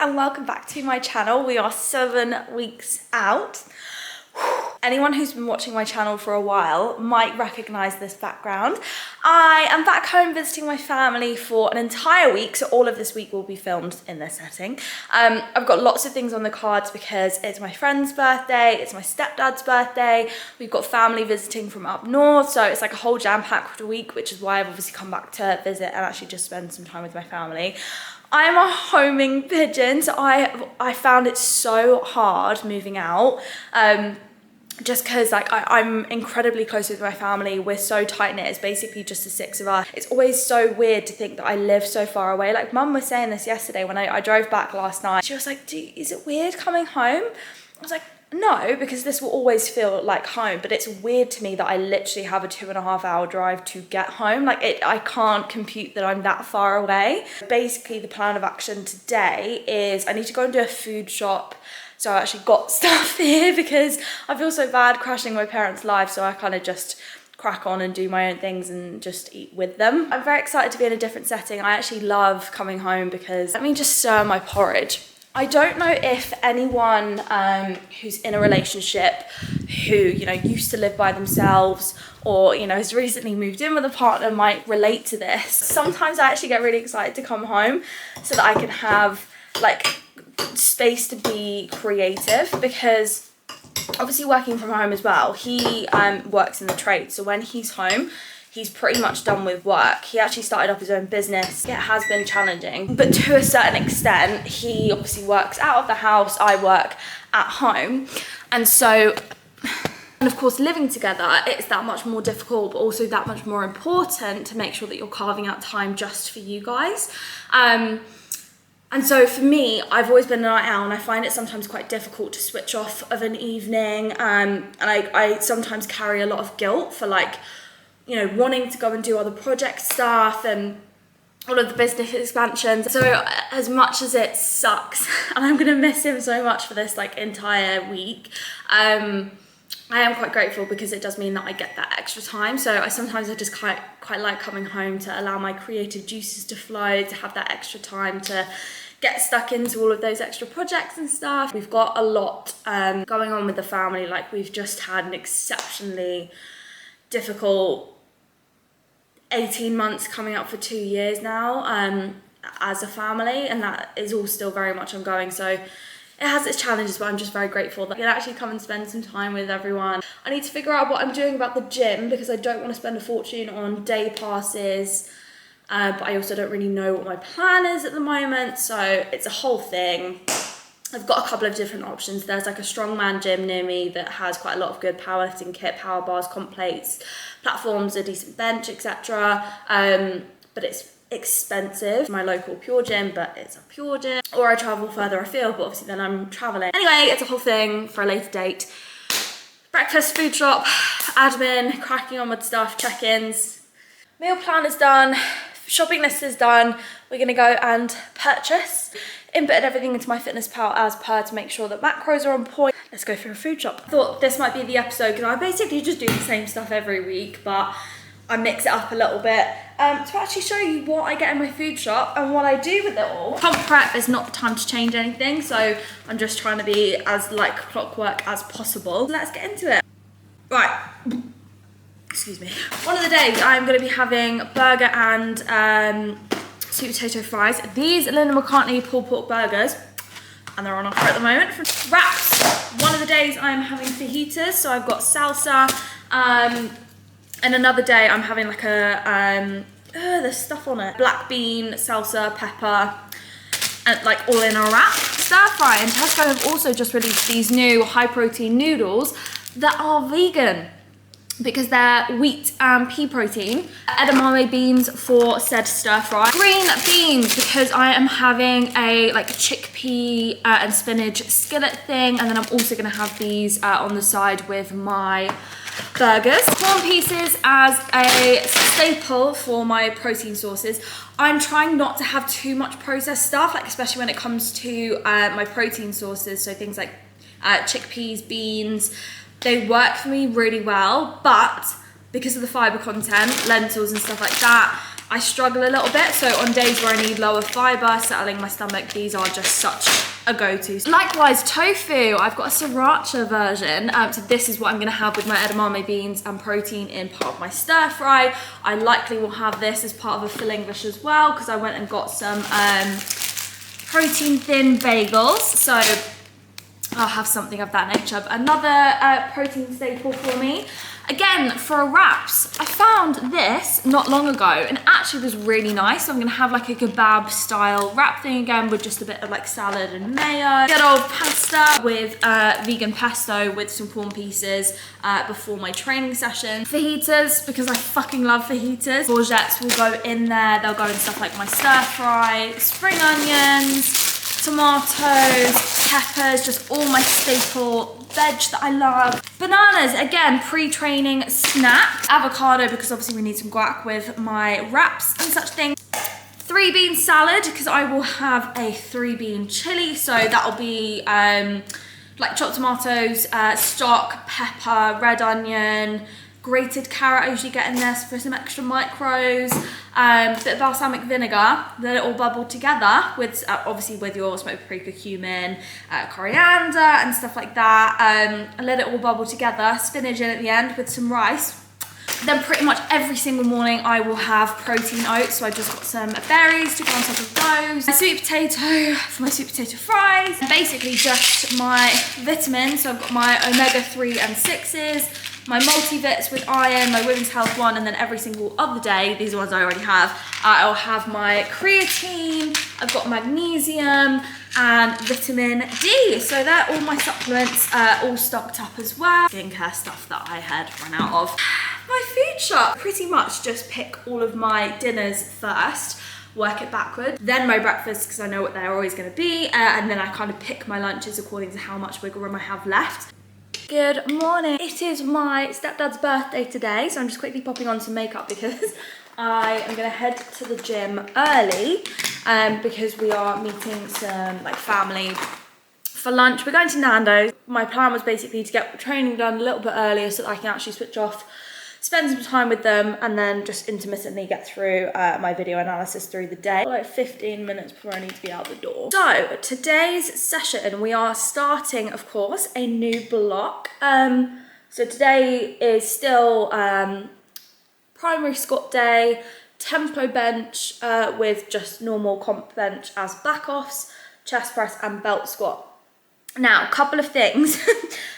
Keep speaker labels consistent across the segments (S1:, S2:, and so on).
S1: and welcome back to my channel. We are 7 weeks out. Anyone who's been watching my channel for a while might recognize this background. I am back home visiting my family for an entire week, so all of this week will be filmed in this setting. I've got lots of things on the cards because it's my friend's birthday, it's my stepdad's birthday, we've got family visiting from up north, so it's like a whole jam-packed week, which is why I've obviously come back to visit and actually just spend some time with my family. I'm a homing pigeon, so I found it so hard moving out. Just because like I'm incredibly close with my family, we're so tight knit, it's basically just the 6 of us. It's always so weird to think that I live so far away. Like Mum was saying this yesterday when I drove back last night. She was like, is it weird coming home? I was like, no, because this will always feel like home, but it's weird to me that I literally have a 2.5 hour drive to get home. Like I can't compute that I'm that far away. Basically the plan of action today is I need to go and do a food shop. So I actually got stuff here because I feel so bad crashing my parents' lives, so I kind of just crack on and do my own things and just eat with them. I'm very excited to be in a different setting. I actually love coming home because let me just stir my porridge. I don't know if anyone who's in a relationship who, you know, used to live by themselves or, you know, has recently moved in with a partner might relate to this. Sometimes I actually get really excited to come home so that I can have like space to be creative, because obviously working from home as well, he works in the trade, so when he's home he's pretty much done with work. He actually started up his own business. It has been challenging, but to a certain extent he obviously works out of the house, I work at home, and so and of course living together it's that much more difficult, but also that much more important to make sure that you're carving out time just for you guys. And so for me, I've always been a night owl, and I find it sometimes quite difficult to switch off of an evening. And I sometimes carry a lot of guilt for, like, you know, wanting to go and do other project stuff and all of the business expansions. So as much as it sucks, and I'm gonna miss him so much for this like entire week, I am quite grateful because it does mean that I get that extra time. So I just quite like coming home to allow my creative juices to flow, to have that extra time to get stuck into all of those extra projects and stuff. We've got a lot going on with the family. Like we've just had an exceptionally difficult 18 months coming up for 2 years now as a family, and that is all still very much ongoing. So it has its challenges, but I'm just very grateful that I can actually come and spend some time with everyone. I need to figure out what I'm doing about the gym because I don't want to spend a fortune on day passes, but I also don't really know what my plan is at the moment, so it's a whole thing. I've got a couple of different options. There's like a strongman gym near me that has quite a lot of good powerlifting kit, power bars, comp plates, platforms, a decent bench, etc. But it's expensive. My local Pure Gym, but it's a Pure Gym. Or I travel further afield, but obviously then I'm traveling. Anyway, it's a whole thing for a later date. Breakfast, food shop, admin, cracking on with stuff, check-ins. Meal plan is done, shopping list is done. We're gonna go and purchase. Inputted everything into my fitness pal as per to make sure that macros are on point. Let's go for a food shop. I thought this might be the episode because I basically just do the same stuff every week, but I mix it up a little bit to actually show you what I get in my food shop and what I do with it all. Comp prep is not the time to change anything, so I'm just trying to be as like clockwork as possible. Let's get into it. Right, excuse me. One of the days I'm gonna be having burger and sweet potato fries. These Linda McCartney pulled pork burgers, and they're on offer at the moment. Wraps. One of the days I'm having fajitas, so I've got salsa, and another day I'm having like a, there's stuff on it. Black bean, salsa, pepper, and like all in a wrap. Stir fry. And Tesco have also just released these new high protein noodles that are vegan, because they're wheat and pea protein. Edamame beans for said stir fry. Green beans, because I am having a like chickpea and spinach skillet thing, and then I'm also gonna have these on the side with my burgers. Corn pieces as a staple for my protein sources. I'm trying not to have too much processed stuff, like especially when it comes to my protein sources, so things like chickpeas, beans. They work for me really well, but because of the fiber content, lentils and stuff like that, I struggle a little bit. So on days where I need lower fiber, settling my stomach, these are just such a go-to. Likewise, tofu, I've got a sriracha version. So this is what I'm gonna have with my edamame beans and protein in part of my stir fry. I likely will have this as part of a filling dish as well, because I went and got some protein thin bagels. So I'll have something of that nature. But another protein staple for me. Again, for wraps, I found this not long ago and actually was really nice. So I'm gonna have like a kebab style wrap thing again with just a bit of like salad and mayo. Good old pasta with vegan pesto with some prawn pieces before my training session. Fajitas, because I fucking love fajitas. Courgettes will go in there. They'll go in stuff like my stir fry, spring onions, tomatoes, peppers, just all my staple veg that I love. Bananas, again, pre-training snack. Avocado, because obviously we need some guac with my wraps and such things. 3-bean salad, because I will have a 3-bean chili. So that'll be like chopped tomatoes, stock, pepper, red onion, grated carrot I usually get in there for some extra micros, bit of balsamic vinegar, let it all bubble together with, obviously with your smoked paprika, cumin, coriander and stuff like that, and let it all bubble together, spinach in at the end with some rice. Then pretty much every single morning I will have protein oats, so I just got some berries to go on top of those. A sweet potato for my sweet potato fries. And basically just my vitamins, so I've got my omega-3 and 6s, my multivits with iron, my women's health one, and then every single other day, these are ones I already have, I'll have my creatine, I've got magnesium and vitamin D. So they're all my supplements, all stocked up as well. Skincare stuff that I had run out of. My food shop, pretty much just pick all of my dinners first, work it backwards, then my breakfast because I know what they're always going to be, and then I kind of pick my lunches according to how much wiggle room I have left. Good morning. It is my stepdad's birthday today, so I'm just quickly popping on some makeup because I am going to head to the gym early because we are meeting some like family for lunch. We're going to Nando's. My plan was basically to get training done a little bit earlier so that I can actually switch off, spend some time with them, and then just intermittently get through my video analysis through the day. Like 15 minutes before I need to be out the door. So today's session, we are starting, of course, a new block. So today is still primary squat day, tempo bench with just normal comp bench as back offs, chest press and belt squat. Now, a couple of things.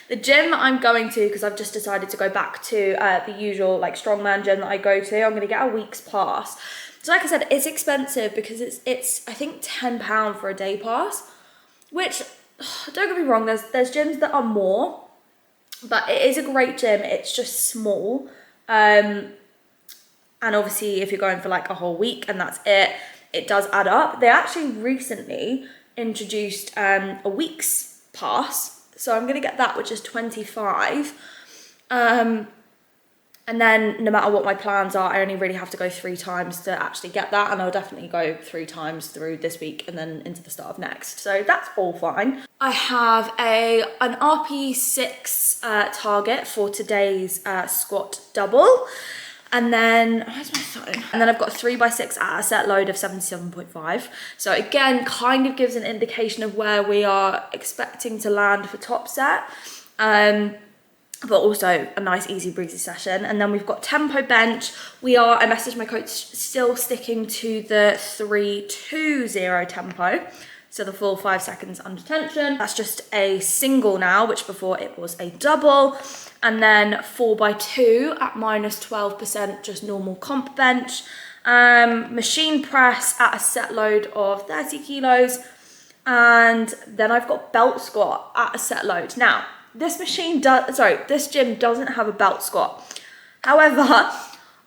S1: The gym that I'm going to, because I've just decided to go back to the usual like strongman gym that I go to, I'm going to get a week's pass. So like I said, it's expensive because it's I think £10 for a day pass, which, don't get me wrong, there's gyms that are more, but it is a great gym. It's just small. And obviously if you're going for like a whole week and that's it, it does add up. They actually recently introduced a week's pass, so I'm gonna get that, which is 25, and then no matter what my plans are, I only really have to go 3 times to actually get that, and I'll definitely go 3 times through this week and then into the start of next, so that's all fine. I have an RP6 target for today's squat double. And then, where's my phone? And then I've got a 3x6 at a set load of 77.5. So again, kind of gives an indication of where we are expecting to land for top set. But also a nice, easy, breezy session. And then we've got tempo bench. I messaged my coach, still sticking to the 3-2-0 tempo. So the full 5 seconds under tension. That's just a single now, which before it was a double. And then 4x2 at -12%, just normal comp bench. Machine press at a set load of 30 kilos. And then I've got belt squat at a set load. Now, this gym doesn't have a belt squat. However,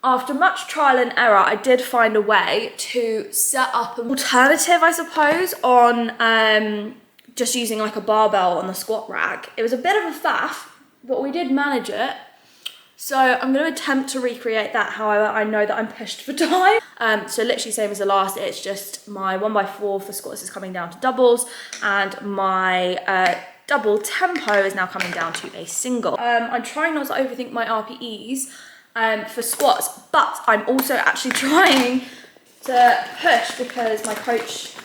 S1: after much trial and error, I did find a way to set up an alternative, I suppose, on just using like a barbell on the squat rack. It was a bit of a faff, but we did manage it. So I'm going to attempt to recreate that. However, I know that I'm pushed for time. So literally same as the last, it's just my 1x4 for squats is coming down to doubles, and my double tempo is now coming down to a single. I'm trying not to overthink my RPEs for squats, but I'm also actually trying to push because my coach,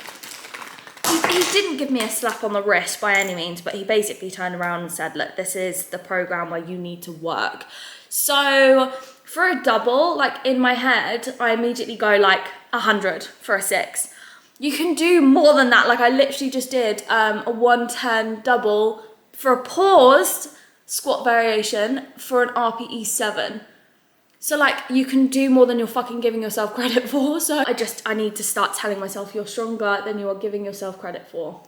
S1: he didn't give me a slap on the wrist by any means, but he basically turned around and said, look, this is the program where you need to work. So for a double, like in my head, I immediately go like 100 for a 6. You can do more than that. Like I literally just did a 110 double for a paused squat variation for an RPE 7. So like you can do more than you're fucking giving yourself credit for. So I need to start telling myself you're stronger than you are giving yourself credit for.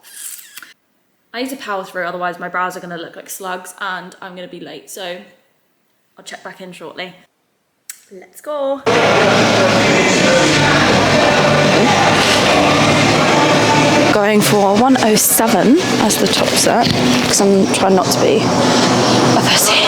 S1: I need to power through, otherwise my brows are gonna look like slugs and I'm gonna be late. So I'll check back in shortly. Let's go. Going for 107 as the top set because I'm trying not to be a pussy.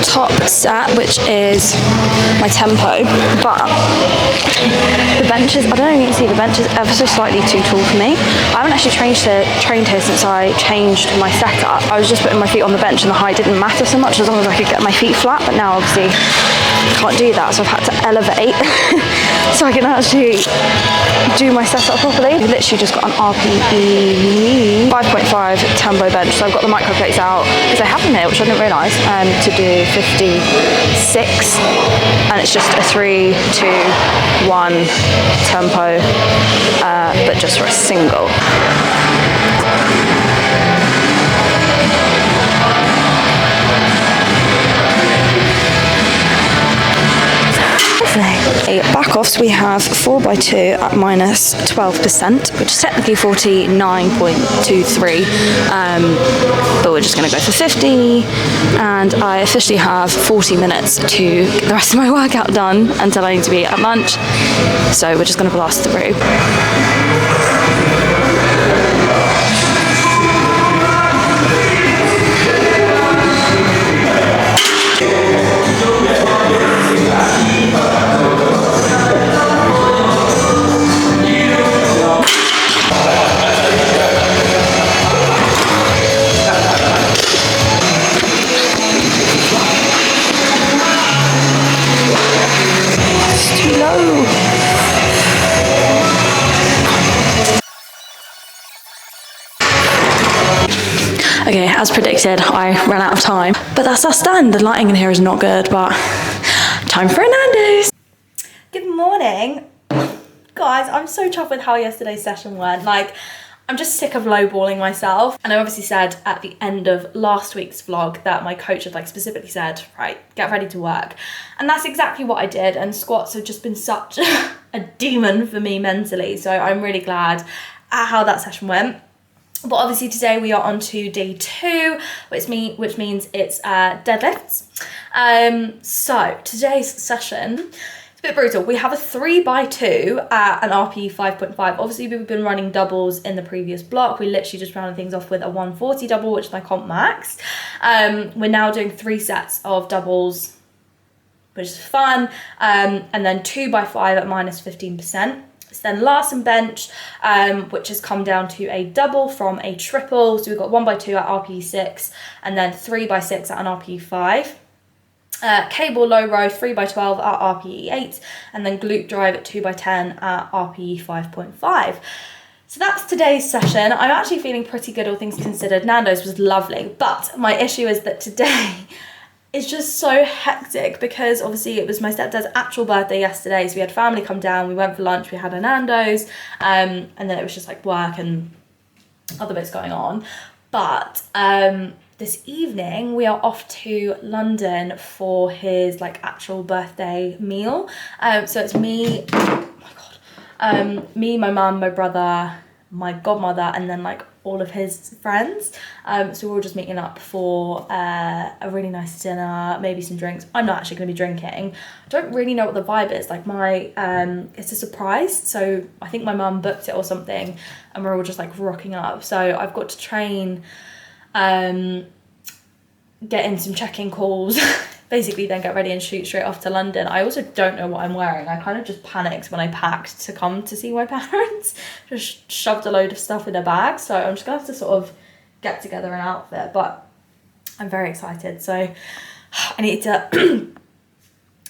S1: Top set, which is my tempo, but the benches, I don't know if you can see, the bench is ever so slightly too tall for me. I haven't actually trained here since I changed my setup. I was just putting my feet on the bench and the height didn't matter so much as long as I could get my feet flat, but now obviously I can't do that, so I've had to elevate so I can actually do my setup properly. I've literally just got an RPE 5.5 tempo bench, so I've got the micro plates out because I have them here, which I didn't realise, to do 56, and it's just a 3, 2, 1 tempo, but just for a single. Back offs, we have 4x2 at minus 12%, which is technically 49.23, but we're just going to go for 50, and I officially have 40 minutes to get the rest of my workout done until I need to be at lunch, so we're just going to blast through. Okay, as predicted, I ran out of time, but that's us done. The lighting in here is not good, but time for a Nando's. Good morning. Guys, I'm so chuffed with how yesterday's session went. Like, I'm just sick of lowballing myself. And I obviously said at the end of last week's vlog that my coach had like specifically said, right, get ready to work. And that's exactly what I did. And squats have just been such a demon for me mentally. So I'm really glad at how that session went. But obviously today we are on to day 2, which means it's deadlifts. So today's session, it's a bit brutal. We have a 3x2 at an RPE 5.5. Obviously we've been running doubles in the previous block. We literally just rounded things off with a 140 double, which is my comp max. We're now doing 3 sets of doubles, which is fun. And then 2x5 at minus 15%. Then last and bench, which has come down to a double from a triple. So we've got 1x2 at RPE 6 and then 3x6 at an RPE 5. Cable low row 3x12 at RPE 8 and then glute drive at 2x10 at RPE 5.5. So that's today's session. I'm actually feeling pretty good, all things considered. Nando's was lovely, but my issue is that today it's just so hectic because obviously it was my stepdad's actual birthday yesterday, so we had family come down, we went for lunch, we had a Nando's, and then it was just like work and other bits going on. But this evening we are off to London for his like actual birthday meal. So it's me, oh my god, me, my mum, my brother, my godmother, and then like all of his friends. So we're all just meeting up for a really nice dinner, maybe some drinks. I'm not actually going to be drinking. I don't really know what the vibe is. Like my, it's a surprise. So I think my mum booked it or something and we're all just like rocking up. So I've got to train get in some check-in calls, basically then get ready and shoot straight off to London. I also don't know what I'm wearing. I kind of just panicked when I packed to come to see my parents. Just shoved a load of stuff in a bag, so I'm just gonna have to sort of get together an outfit, but I'm very excited. So I need to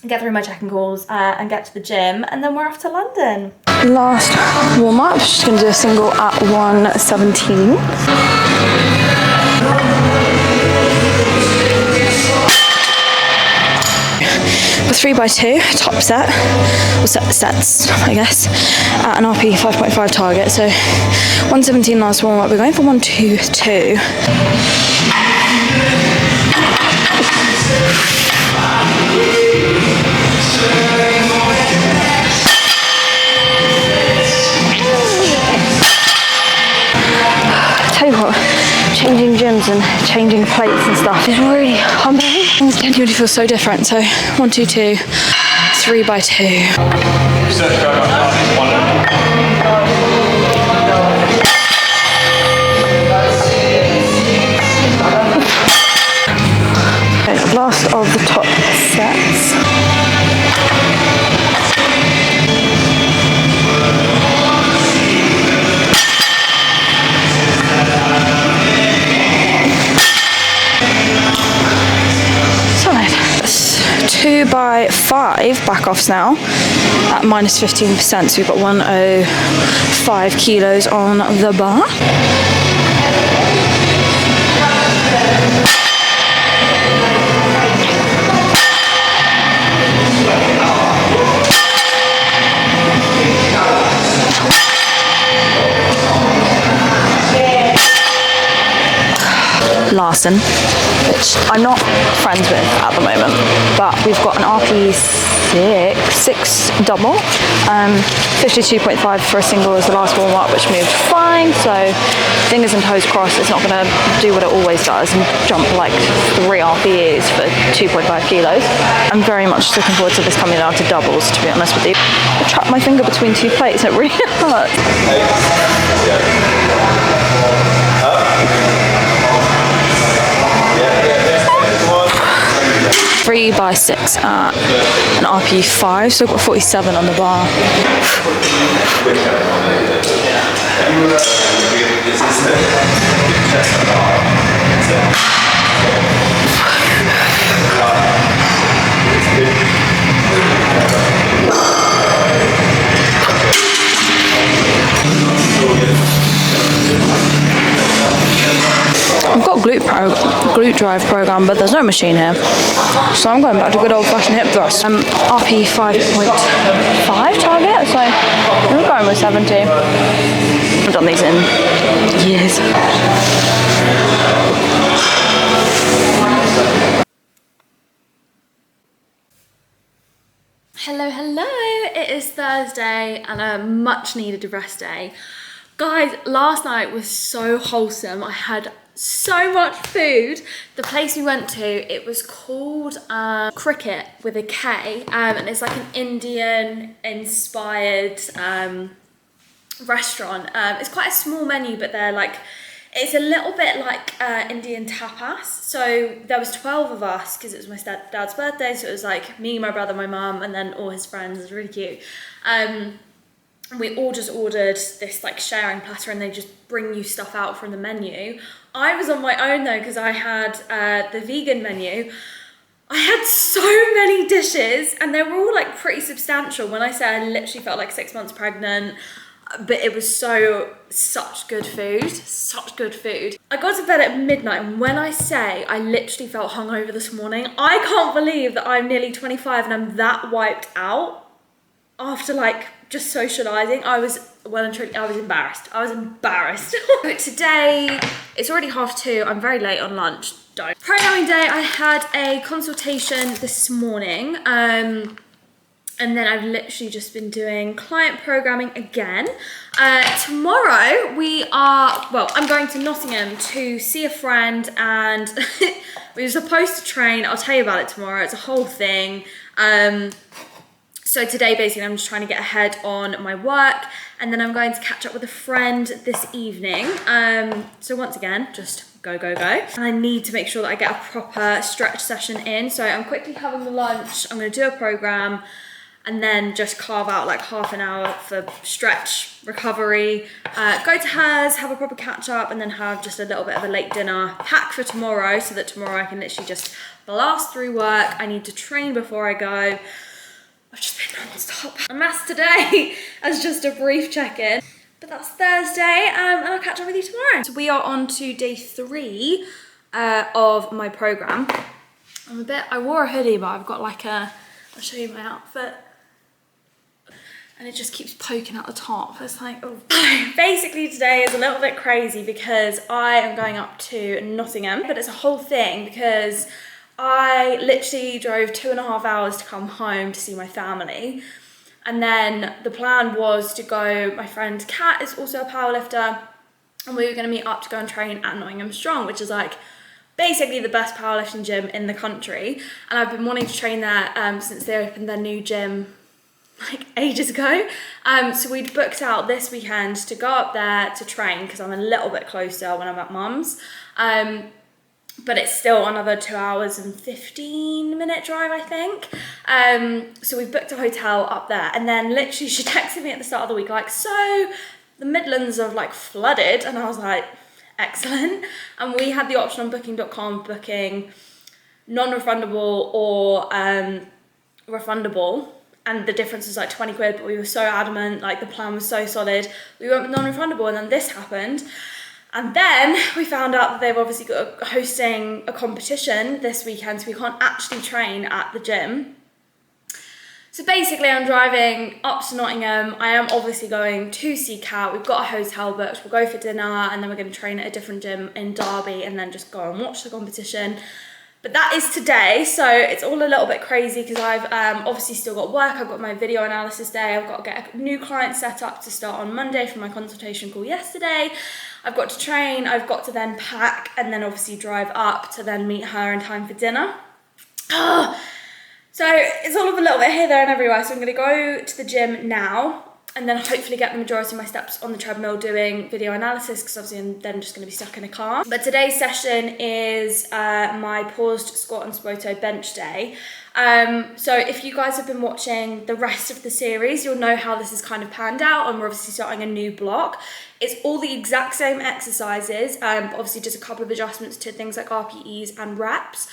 S1: get through my check-in calls and get to the gym, and then we're off to London. Last warm-up, just gonna do a single at 117. A 3x2 top set, or sets, I guess, at an RP 5.5 target. So 117 last warm up. We're going for 122. Tell you what, changing gyms and changing plates and stuff is really humbling. Things genuinely feel so different. So 122, 3x2. Okay, last of the top sets. Solid. 2x5 back offs now at minus 15%. So we've got 105 kilos on the bar. Larson, which I'm not friends with at the moment, but we've got an RP6 double, 52.5 for a single as the last warm up, which moved fine. So fingers and toes crossed, it's not going to do what it always does and jump like 3 RPEs for 2.5 kilos. I'm very much looking forward to this coming down to doubles, to be honest with you. I trapped my finger between 2 plates and it really hurts. 3x6 at an RP5, so I've got 47 on the bar. I've got glute drive program, but there's no machine here, so I'm going back to good old-fashioned hip thrust. RP 5.5 target, so I'm going with 70. I've done these in years. Hello, it is Thursday and a much needed rest day. Guys, last night was so wholesome. I had so much food. The place we went to, it was called Cricket with a K, and it's like an Indian inspired restaurant. It's quite a small menu, but they're like, it's a little bit like Indian tapas. So there was 12 of us because it was my dad's birthday, so it was like me, my brother, my mum, and then all his friends. It was really cute. We all just ordered this like sharing platter, and they just bring you stuff out from the menu. I was on my own though, because I had the vegan menu. I had so many dishes, and they were all like pretty substantial. When I say I literally felt like 6 months pregnant, but it was such good food, such good food. I got to bed at midnight, and when I say I literally felt hungover this morning, I can't believe that I'm nearly 25 and I'm that wiped out after like just socializing. I was embarrassed. Today, it's already 2:30. I'm very late on lunch. Programming day, I had a consultation this morning. And then I've literally just been doing client programming again. Tomorrow I'm going to Nottingham to see a friend, and we were supposed to train. I'll tell you about it tomorrow. It's a whole thing. So today, basically, I'm just trying to get ahead on my work, and then I'm going to catch up with a friend this evening. So once again, just go, go, go. And I need to make sure that I get a proper stretch session in. So I'm quickly having the lunch. I'm going to do a program and then just carve out like half an hour for stretch, recovery, go to hers, have a proper catch up, and then have just a little bit of a late dinner, pack for tomorrow so that tomorrow I can literally just blast through work. I need to train before I go. I've just been non-stop. A mess today as just a brief check-in. But that's Thursday, and I'll catch up with you tomorrow. So we are on to day 3 of my program. I wore a hoodie, but I've got like I'll show you my outfit. And it just keeps poking out the top. It's like, oh. Basically today is a little bit crazy because I am going up to Nottingham, but it's a whole thing because I literally drove 2.5 hours to come home to see my family. And then the plan was to go, my friend Kat is also a powerlifter, and we were gonna meet up to go and train at Nottingham Strong, which is like basically the best powerlifting gym in the country. And I've been wanting to train there since they opened their new gym like ages ago. So we'd booked out this weekend to go up there to train because I'm a little bit closer when I'm at mum's. But it's still another 2 hours and 15-minute drive, I think. So we've booked a hotel up there, and then literally she texted me at the start of the week like, so the Midlands have like flooded, and I was like, excellent. And we had the option on booking.com booking non-refundable or refundable, and the difference was like 20 quid, but we were so adamant, like the plan was so solid, we went with non-refundable, and then this happened. And then we found out that they've obviously got hosting a competition this weekend, so we can't actually train at the gym. So basically I'm driving up to Nottingham. I am obviously going to see Kat. We've got a hotel booked. We'll go for dinner, and then we're going to train at a different gym in Derby, and then just go and watch the competition. But that is today, so it's all a little bit crazy because I've obviously still got work. I've got my video analysis day. I've got to get a new client set up to start on Monday from my consultation call yesterday. I've got to train. I've got to then pack and then obviously drive up to then meet her in time for dinner. So it's all of a little bit here, there and everywhere. So I'm going to go to the gym now and then hopefully get the majority of my steps on the treadmill doing video analysis, because obviously I'm then just going to be stuck in a car. But today's session is my paused squat and spoto bench day. So if you guys have been watching the rest of the series, you'll know how this is kind of panned out, and we're obviously starting a new block. It's all the exact same exercises, but obviously just a couple of adjustments to things like RPEs and reps.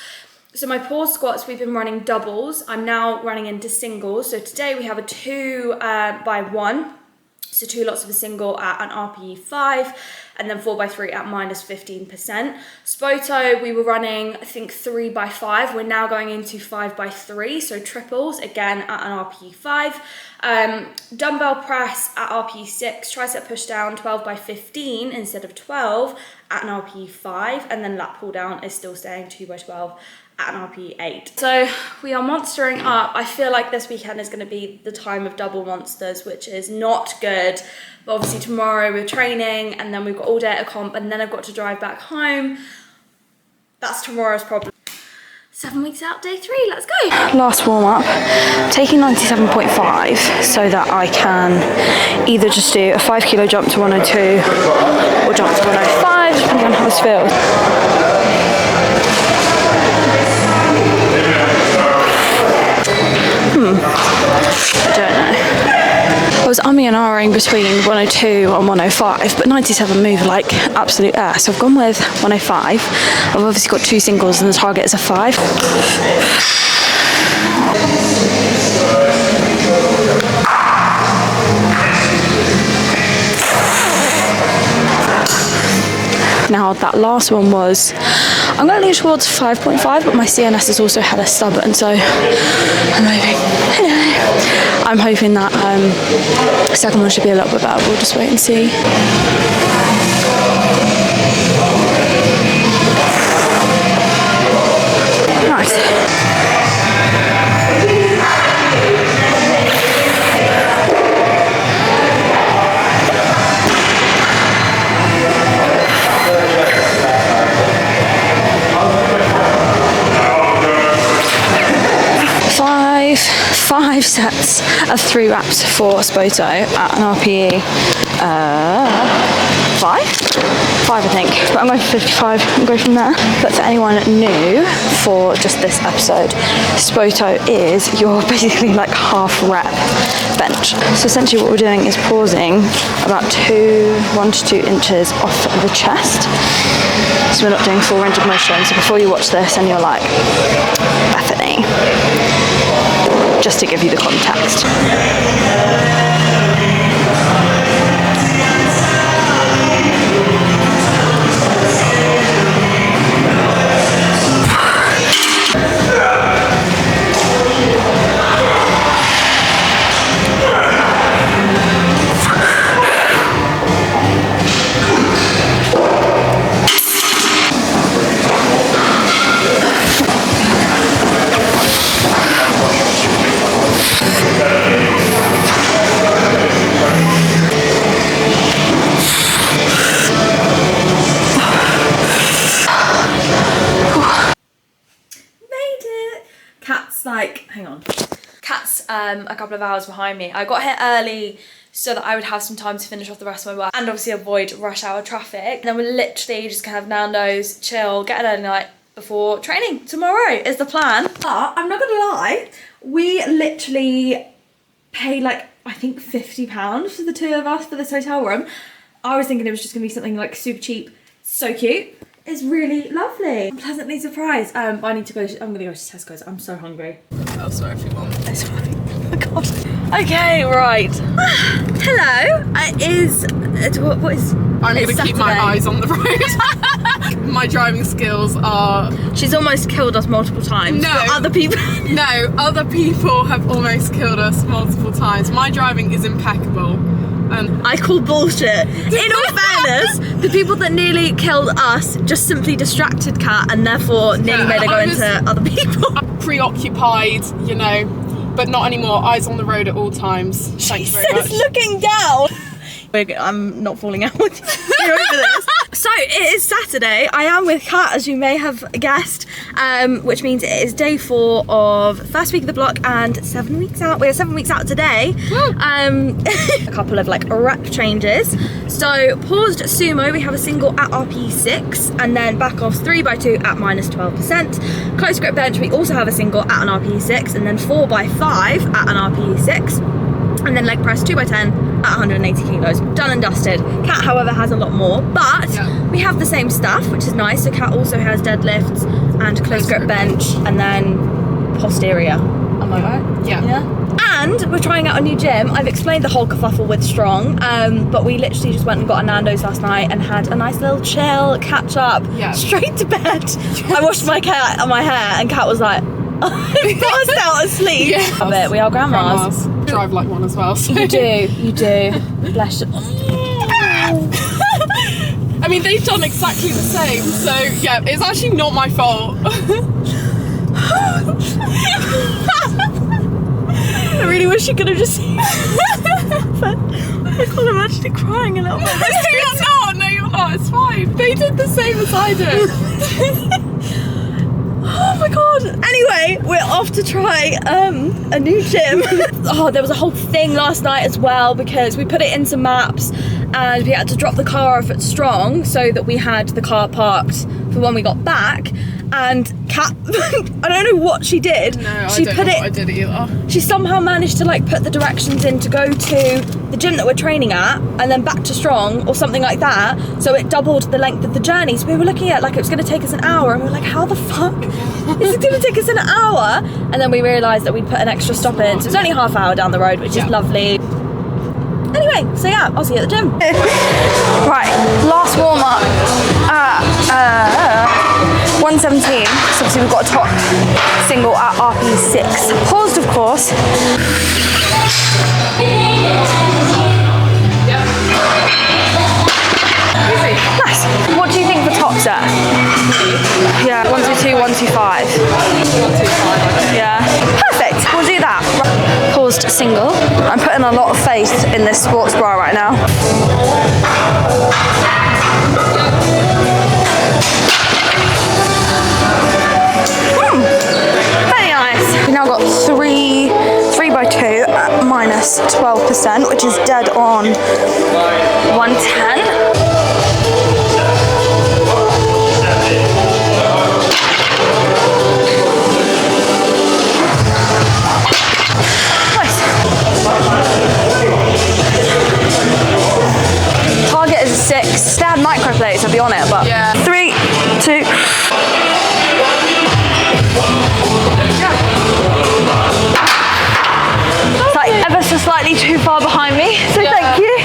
S1: So my pause squats, we've been running doubles. I'm now running into singles. So today we have a 2 by 1. So 2 lots of a single at an RPE 5, and then 4 by 3 at minus 15%. Spoto, we were running, I think 3 by 5. We're now going into 5 by 3. So triples, again at an RPE 5. Dumbbell press at RPE 6, tricep push down 12 by 15 instead of 12 at an RPE 5. And then lat pull down is still staying 2 by 12 at an RPE 8. So we are monstering up. I feel like this weekend is going to be the time of double monsters, which is not good. But obviously tomorrow we're training, and then we've got all day at a comp, and then I've got to drive back home. That's tomorrow's problem. 7 weeks out, day 3, let's go. Last warm up, taking 97.5 so that I can either just do a 5 kilo jump to 102 or jump to 105, depending on how this feels. I don't know. I was umming and ahhing between 102 and 105, but 97 move like absolute air. So I've gone with 105. I've obviously got 2 singles and the target is a 5. Now that last one was, I'm going to lean towards 5.5, but my CNS has also had a stubborn, so I'm hoping, I'm hoping that the second one should be a little bit better. We'll just wait and see. Nice. 5, 5 sets of 3 reps for Spoto at an RPE 5 I think, but I'm going for 55 and go from there. But for anyone new for just this episode, Spoto is your basically like half rep bench. So essentially what we're doing is pausing about 1 to 2 inches off the chest. So we're not doing full range of motion. So before you watch this and you're like, Bethany, just to give you the context. Cat's a couple of hours behind me. I got here early so that I would have some time to finish off the rest of my work and obviously avoid rush hour traffic. And then we're literally just gonna have Nando's, chill, get an early night before training. Tomorrow is the plan. But I'm not gonna lie, we literally paid like, I think £50 for the 2 of us for this hotel room. I was thinking it was just gonna be something like super cheap, so cute. It's really lovely. I'm pleasantly surprised. But I need to go, I'm gonna go to Tesco's. I'm so hungry.
S2: Oh, sorry if you want.
S1: It's fine. Oh my god. Okay, right. Hello. What is?
S2: I'm gonna keep my eyes on the road. My driving skills are...
S1: She's almost killed us multiple times.
S2: No.
S1: But other people...
S2: No, other people have almost killed us multiple times. My driving is impeccable.
S1: I call bullshit. In all fairness, the people that nearly killed us just simply distracted Kat and therefore nearly made her go into other people.
S2: Preoccupied, you know, but not anymore. Eyes on the road at all times. Thanks very much.
S1: Looking down. I'm not falling out with you. You're over this. So it is Saturday. I am with Kat, as you may have guessed, which means it is day 4 of first week of the block and 7 weeks out. We're 7 weeks out today. A couple of like rep changes. So paused sumo, we have a single at RPE 6 and then back offs 3x2 at -12%. Close grip bench, we also have a single at an RPE 6 and then 4x5 at an RPE 6. And then leg press 2x10 at 180 kilos. Done and dusted. Kat, however, has a lot more, but we have the same stuff, which is nice. So Kat also has deadlifts and close grip bench and then posterior. Am I right?
S2: Yeah.
S1: And we're trying out a new gym. I've explained the whole kerfuffle with Strong, but we literally just went and got a Nando's last night and had a nice little chill, catch up, straight to bed. I washed my hair and Kat was like, passed out asleep.
S2: Yes.
S1: Love it. We are grandmas.
S2: Drive like one as well. So.
S1: You do. Bless you.
S2: I mean, they've done exactly the same, so yeah, it's actually not my fault.
S1: I really wish you could have just seen but I God, I'm actually crying a little bit.
S2: No, you're not. It's fine. They did the same as I did.
S1: Oh my god. Anyway, we're off to try a new gym. Oh, there was a whole thing last night as well because we put it into maps and we had to drop the car off at Strong so that we had the car parked for when we got back. And Kat, I don't know what she did.
S2: No, I don't know what I did either.
S1: She somehow managed to like put the directions in to go to the gym that we're training at and then back to Strong or something like that. So it doubled the length of the journey. So we were looking at like it was going to take us an hour and we were like, how the fuck is it going to take us an hour? And then we realised that we'd put an extra stop in. So it's only half hour down the road, which is lovely. Anyway, so yeah, I'll see you at the gym. Right, last warm up at 117. So obviously we've got a top single at RPE 6. Paused, of course. Nice. What do you think the top's at? Yeah, 122, 125. 125. Yeah. Perfect. We'll do that. Paused single. I'm putting a lot of faith in this sports bra right now. Very nice. We've now got 3x2 100%, which is dead on 110. Target is a 6. They had microplates, I'll be on it, but
S2: yeah.
S1: 3, 2. It's like ever so slightly too far behind me, so thank you.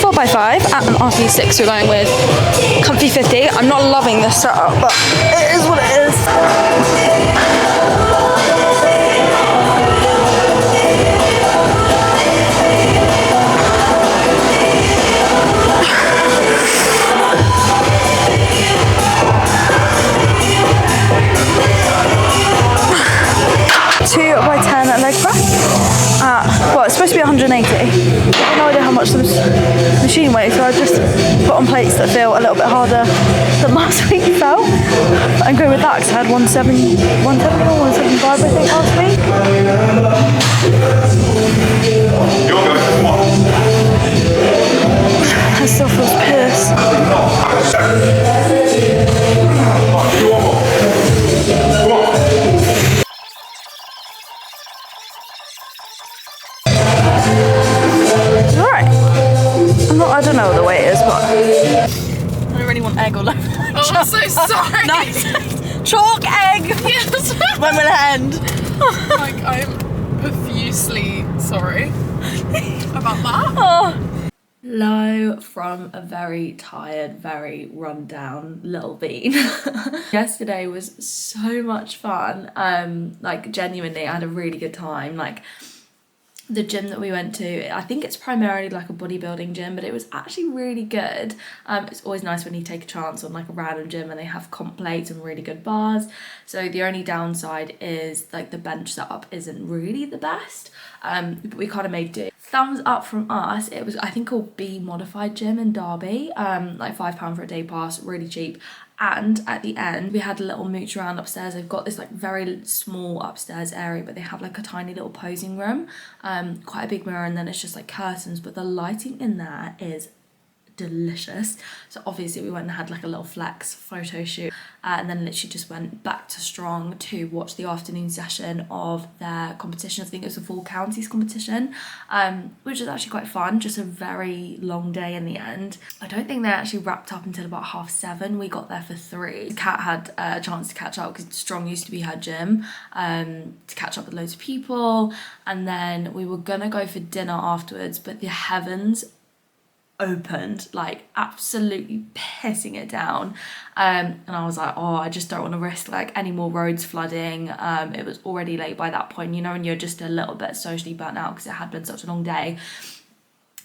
S1: 4x5 at an RP6 we're going with. Comfy 50. I'm not loving this setup, but it is what it is. Leg press. Well, it's supposed to be 180. I have no idea how much the machine weighs, so I just put on plates that feel a little bit harder than last week felt. But I'm going with that because I had 170 or 175 I think last week. That still feels pissed. I don't know what the weight is, but I don't really want egg all over.
S2: Oh, I'm so sorry.
S1: Nice. Chalk egg.
S2: Yes.
S1: When will it end?
S2: Like, I'm profusely sorry about that.
S1: Oh. Low from a very tired, very run down little bean. Yesterday was so much fun. Like genuinely, I had a really good time. Like, the gym that we went to, I think it's primarily like a bodybuilding gym, but it was actually really good. It's always nice when you take a chance on like a random gym and they have comp plates and really good bars. So the only downside is like the bench setup isn't really the best, but we kind of made do. Thumbs up from us. It was, I think, called B Modified Gym in Derby, like £5 for a day pass, really cheap. And at the end, we had a little mooch around upstairs. They've got this like very small upstairs area, but they have like a tiny little posing room, quite a big mirror, and then it's just like curtains, but the lighting in there is delicious. So obviously we went and had like a little flex photo shoot, and then literally just went back to Strong to watch the afternoon session of their competition. I think it was a full counties competition, which was actually quite fun. Just a very long day in the end. I don't think they actually wrapped up until about 7:30. We got there for 3. Kat had a chance to catch up because Strong used to be her gym, to catch up with loads of people, and then we were gonna go for dinner afterwards, but the heavens opened, like absolutely pissing it down, and I was like, oh, I just don't want to risk like any more roads flooding. It was already late by that point, you know, and you're just a little bit socially burnt out because it had been such a long day.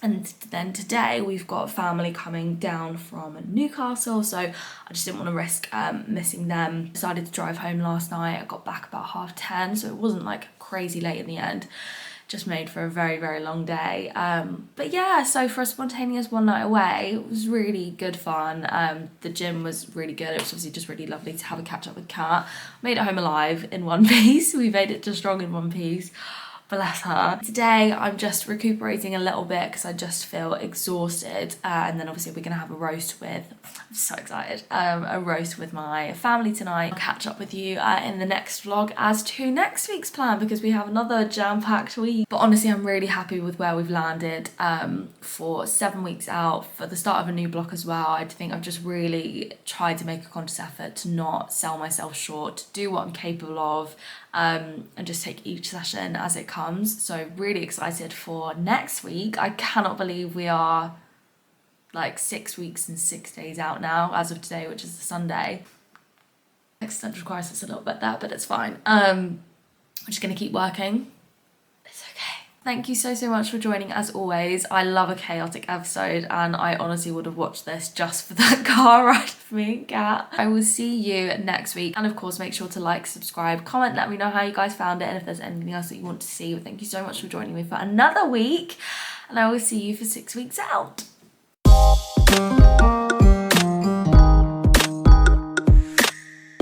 S1: And then today we've got family coming down from Newcastle, so I just didn't want to risk missing them. Decided to drive home last night. I got back about 10:30, so it wasn't like crazy late in the end. Just made for a very, very long day. But yeah, so for a spontaneous one night away, it was really good fun. The gym was really good. It was obviously just really lovely to have a catch up with Kat. Made it home alive in one piece. We made it to Strong in one piece. Bless her. Today I'm just recuperating a little bit because I just feel exhausted, and then obviously we're gonna have a roast with, I'm so excited, a roast with my family tonight. I'll catch up with you in the next vlog as to next week's plan, because we have another jam-packed week. But honestly, I'm really happy with where we've landed for 7 weeks out, for the start of a new block as well. I think I've just really tried to make a conscious effort to not sell myself short, to do what I'm capable of, and just take each session as it comes. So really excited for next week. I cannot believe we are like 6 weeks and 6 days out now as of today, which is the Sunday. Existential crisis a little bit there, but it's fine. I'm just gonna keep working. It's okay. Thank you so much for joining as always. I love a chaotic episode, and I honestly would have watched this just for that car ride with me and Kat. I will see you next week, and of course make sure to like, subscribe, comment, let me know how you guys found it, and if there's anything else that you want to see. Thank you so much for joining me for another week, and I will see you for 6 weeks out.